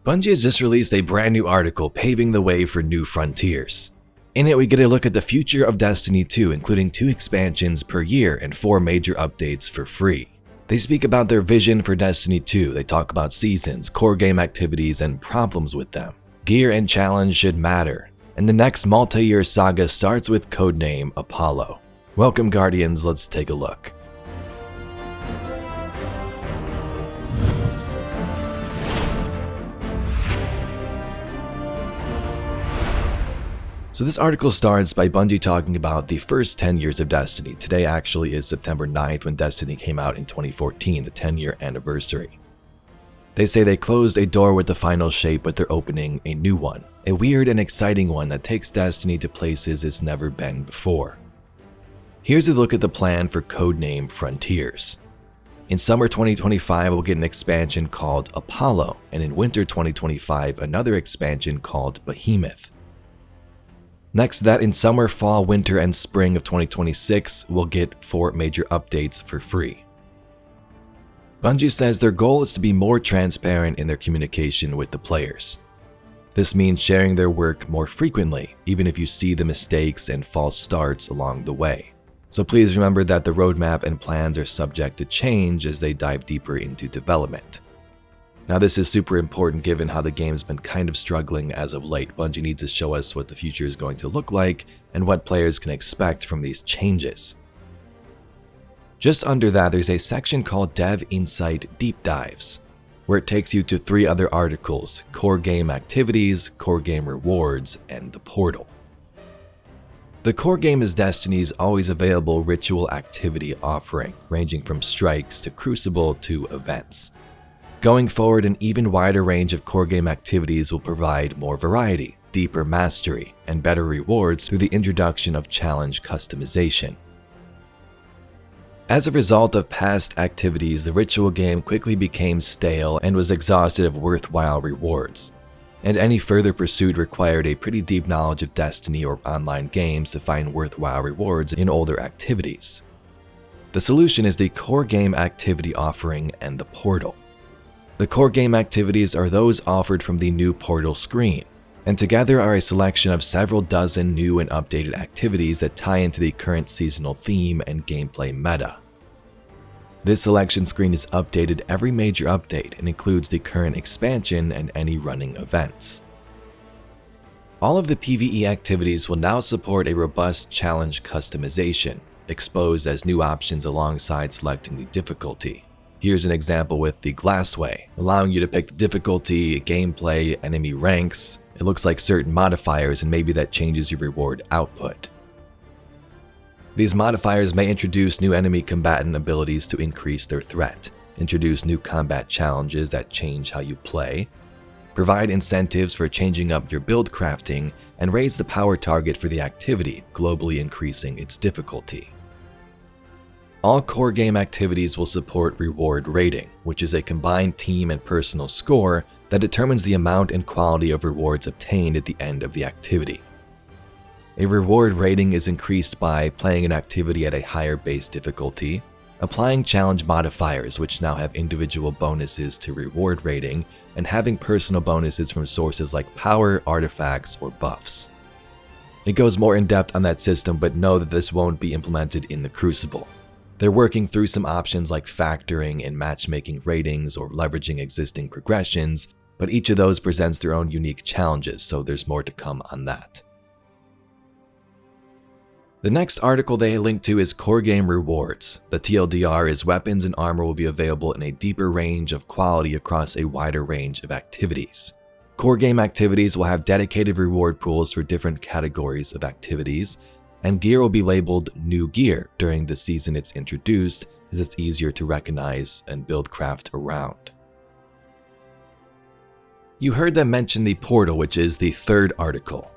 Bungie has just released a brand new article paving the way for new frontiers. In it, we get a look at the future of Destiny 2, including 2 expansions per year and 4 major updates for free. They speak about their vision for Destiny 2, they talk about seasons, core game activities, and problems with them. Gear and challenge should matter, and the next multi-year saga starts with codename Apollo. Welcome Guardians, let's take a look. So this article starts by Bungie talking about the first 10 years of Destiny. Today actually is September 9th when Destiny came out in 2014, the 10-year anniversary. They say they closed a door with the final shape, but they're opening a new one. A weird and exciting one that takes Destiny to places it's never been before. Here's a look at the plan for codename Frontiers. In summer 2025, we'll get an expansion called Apollo, and in winter 2025, another expansion called Behemoth. Next to that, in summer, fall, winter, and spring of 2026, we'll get 4 major updates for free. Bungie says their goal is to be more transparent in their communication with the players. This means sharing their work more frequently, even if you see the mistakes and false starts along the way. So please remember that the roadmap and plans are subject to change as they dive deeper into development. Now this is super important given how the game's been kind of struggling as of late. Bungie needs to show us what the future is going to look like and what players can expect from these changes. Just under that, there's a section called Dev Insight Deep Dives, where it takes you to 3 other articles: core game activities, core game rewards, and the portal. The core game is Destiny's always available ritual activity offering, ranging from strikes to crucible to events. Going forward, an even wider range of core game activities will provide more variety, deeper mastery, and better rewards through the introduction of challenge customization. As a result of past activities, the ritual game quickly became stale and was exhausted of worthwhile rewards, and any further pursuit required a pretty deep knowledge of Destiny or online games to find worthwhile rewards in older activities. The solution is the core game activity offering and the portal. The core game activities are those offered from the new portal screen, and together are a selection of several dozen new and updated activities that tie into the current seasonal theme and gameplay meta. This selection screen is updated every major update and includes the current expansion and any running events. All of the PvE activities will now support a robust challenge customization, exposed as new options alongside selecting the difficulty. Here's an example with the Glassway, allowing you to pick the difficulty, gameplay, enemy ranks. It looks like certain modifiers, and maybe that changes your reward output. These modifiers may introduce new enemy combatant abilities to increase their threat, introduce new combat challenges that change how you play, provide incentives for changing up your build crafting, and raise the power target for the activity, globally increasing its difficulty. All core game activities will support reward rating, which is a combined team and personal score that determines the amount and quality of rewards obtained at the end of the activity. A reward rating is increased by playing an activity at a higher base difficulty, applying challenge modifiers which now have individual bonuses to reward rating, and having personal bonuses from sources like power, artifacts, or buffs. It goes more in depth on that system, but know that this won't be implemented in the Crucible. They're working through some options like factoring and matchmaking ratings or leveraging existing progressions, but each of those presents their own unique challenges, so there's more to come on that. The next article they link to is Core Game Rewards. The TLDR is weapons and armor will be available in a deeper range of quality across a wider range of activities. Core game activities will have dedicated reward pools for different categories of activities, and gear will be labeled New Gear during the season it's introduced, as it's easier to recognize and build craft around. You heard them mention the portal, which is the third article.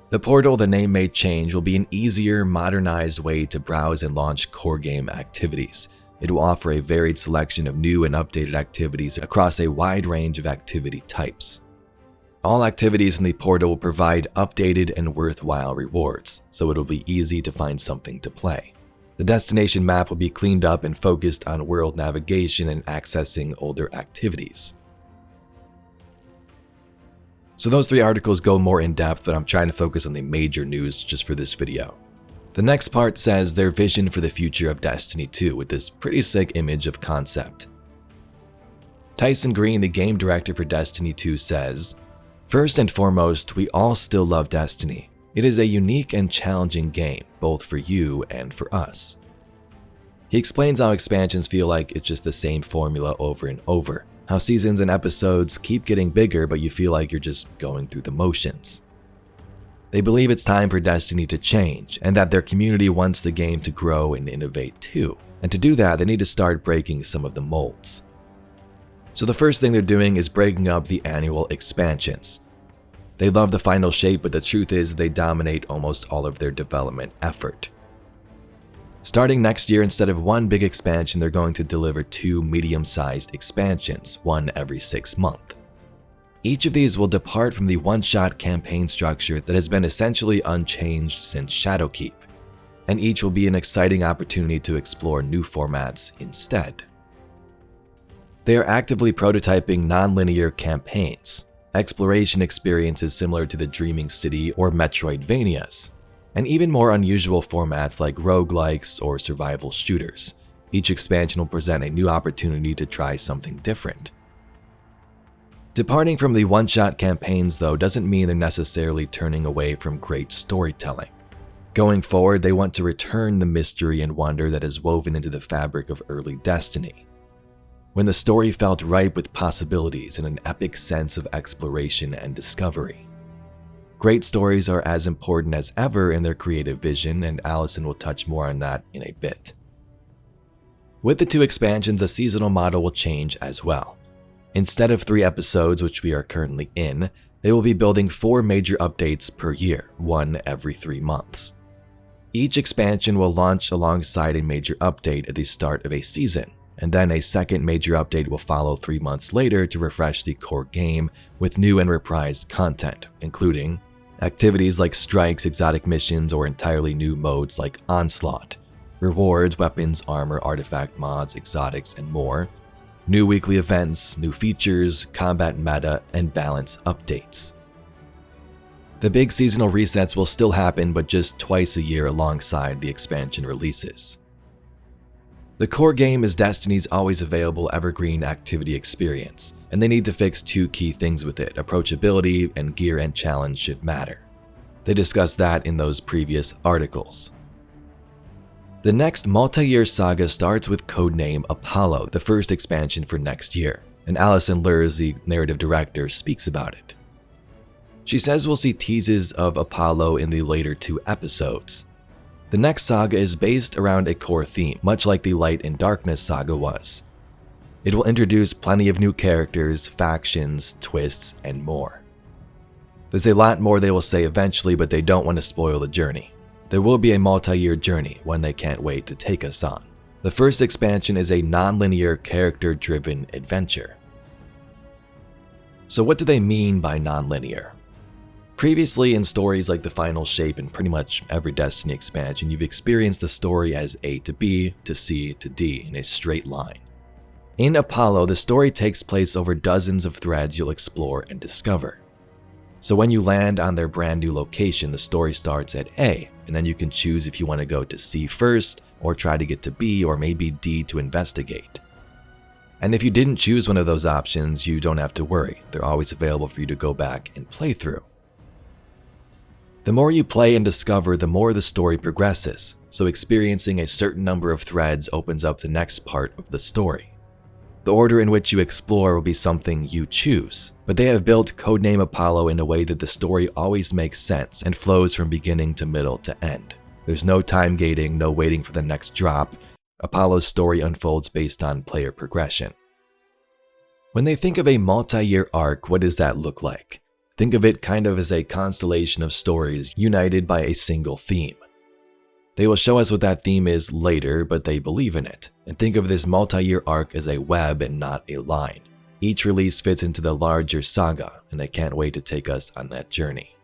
The portal, the name may change, will be an easier, modernized way to browse and launch core game activities. It will offer a varied selection of new and updated activities across a wide range of activity types. All activities in the portal will provide updated and worthwhile rewards, so it'll be easy to find something to play. The destination map will be cleaned up and focused on world navigation and accessing older activities. So those 3 articles go more in depth, but I'm trying to focus on the major news just for this video. The next part says their vision for the future of Destiny 2 with this pretty sick image of concept. Tyson Green, the game director for Destiny 2, says, "First and foremost, we all still love Destiny. It is a unique and challenging game, both for you and for us." He explains how expansions feel like it's just the same formula over and over, how seasons and episodes keep getting bigger but you feel like you're just going through the motions. They believe it's time for Destiny to change, and that their community wants the game to grow and innovate too. And to do that, they need to start breaking some of the molds. So the first thing they're doing is breaking up the annual expansions. They love the final shape, but the truth is they dominate almost all of their development effort. Starting next year, instead of 1 big expansion, they're going to deliver 2 medium-sized expansions, 1 every 6 months. Each of these will depart from the one-shot campaign structure that has been essentially unchanged since Shadowkeep, and each will be an exciting opportunity to explore new formats instead. They are actively prototyping non-linear campaigns, exploration experiences similar to the Dreaming City or Metroidvanias, and even more unusual formats like roguelikes or survival shooters. Each expansion will present a new opportunity to try something different. Departing from the one-shot campaigns, though, doesn't mean they're necessarily turning away from great storytelling. Going forward, they want to return the mystery and wonder that is woven into the fabric of early Destiny, when the story felt ripe with possibilities and an epic sense of exploration and discovery. Great stories are as important as ever in their creative vision, and Allison will touch more on that in a bit. With the 2 expansions, a seasonal model will change as well. Instead of 3 episodes, which we are currently in, they will be building 4 major updates per year, 1 every 3 months. Each expansion will launch alongside a major update at the start of a season, and then a second major update will follow 3 months later to refresh the core game with new and reprised content, including activities like strikes, exotic missions, or entirely new modes like Onslaught, rewards, weapons, armor, artifact mods, exotics, and more, new weekly events, new features, combat meta, and balance updates. The big seasonal resets will still happen, but just twice a year alongside the expansion releases. The core game is Destiny's always available evergreen activity experience, and they need to fix 2 key things with it: approachability and gear and challenge should matter. They discussed that in those previous articles. The next multi-year saga starts with codename Apollo, the first expansion for next year, and Allison Lurs, the narrative director, speaks about it. She says we'll see teases of Apollo in the later 2 episodes. The next saga is based around a core theme, much like the Light and Darkness saga was. It will introduce plenty of new characters, factions, twists, and more. There's a lot more they will say eventually, but they don't want to spoil the journey. There will be a multi-year journey, one they can't wait to take us on. The first expansion is a non-linear, character-driven adventure. So what do they mean by non-linear? Previously, in stories like The Final Shape and pretty much every Destiny expansion, you've experienced the story as A to B to C to D in a straight line. In Apollo, the story takes place over dozens of threads you'll explore and discover. So when you land on their brand new location, the story starts at A, and then you can choose if you want to go to C first, or try to get to B, or maybe D to investigate. And if you didn't choose one of those options, you don't have to worry. They're always available for you to go back and play through. The more you play and discover, the more the story progresses, so experiencing a certain number of threads opens up the next part of the story. The order in which you explore will be something you choose, but they have built codename Apollo in a way that the story always makes sense and flows from beginning to middle to end. There's no time gating, no waiting for the next drop. Apollo's story unfolds based on player progression. When they think of a multi-year arc, what does that look like? Think of it kind of as a constellation of stories united by a single theme. They will show us what that theme is later, but they believe in it, and think of this multi-year arc as a web and not a line. Each release fits into the larger saga, and they can't wait to take us on that journey.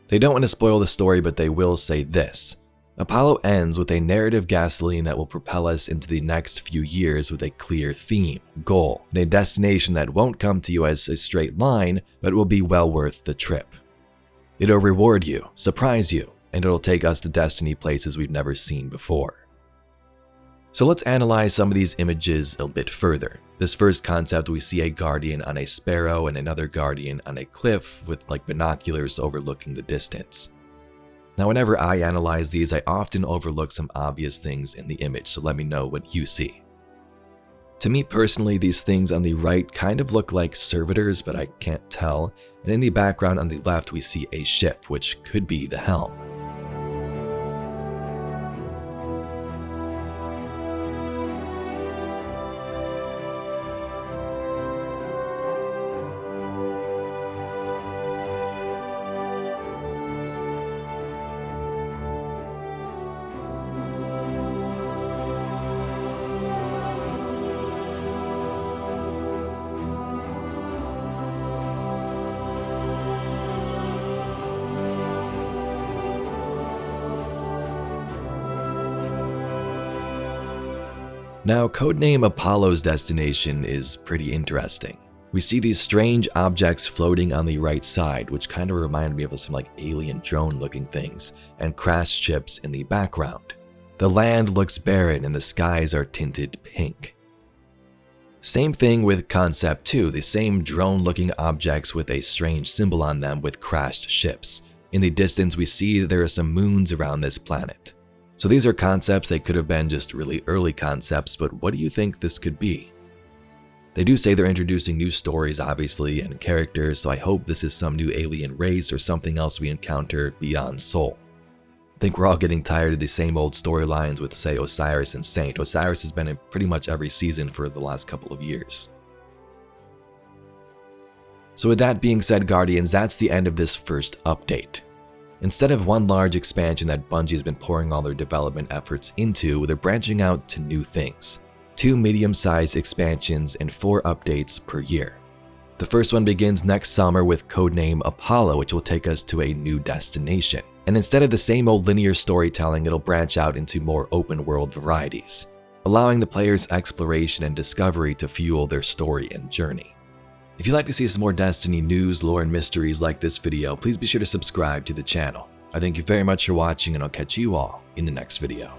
They don't want to spoil the story, but they will say this. Apollo ends with a narrative gasoline that will propel us into the next few years with a clear theme, goal, and a destination that won't come to you as a straight line, but will be well worth the trip. It'll reward you, surprise you, and it'll take us to Destiny places we've never seen before. So let's analyze some of these images a bit further. This first concept, we see a guardian on a sparrow and another guardian on a cliff with like binoculars overlooking the distance. Now, whenever I analyze these, I often overlook some obvious things in the image, so let me know what you see. To me personally, these things on the right kind of look like servitors, but I can't tell, and in the background on the left we see a ship, which could be the helm. Now, codename Apollo's destination is pretty interesting. We see these strange objects floating on the right side, which kind of remind me of some like alien drone looking things, and crashed ships in the background. The land looks barren and the skies are tinted pink. Same thing with Concept 2, the same drone looking objects with a strange symbol on them with crashed ships. In the distance we see there are some moons around this planet. So these are concepts that could have been just really early concepts, but what do you think this could be? They do say they're introducing new stories, obviously, and characters, so I hope this is some new alien race or something else we encounter beyond Sol. I think we're all getting tired of the same old storylines with, say, Osiris and Saint. Osiris has been in pretty much every season for the last couple of years. So with that being said, Guardians, that's the end of this first update. Instead of one large expansion that Bungie has been pouring all their development efforts into, they're branching out to new things. 2 medium-sized expansions and 4 updates per year. The first one begins next summer with codename Apollo, which will take us to a new destination. And instead of the same old linear storytelling, it'll branch out into more open-world varieties, allowing the player's exploration and discovery to fuel their story and journey. If you'd like to see some more Destiny news, lore, and mysteries like this video, please be sure to subscribe to the channel. I thank you very much for watching, and I'll catch you all in the next video.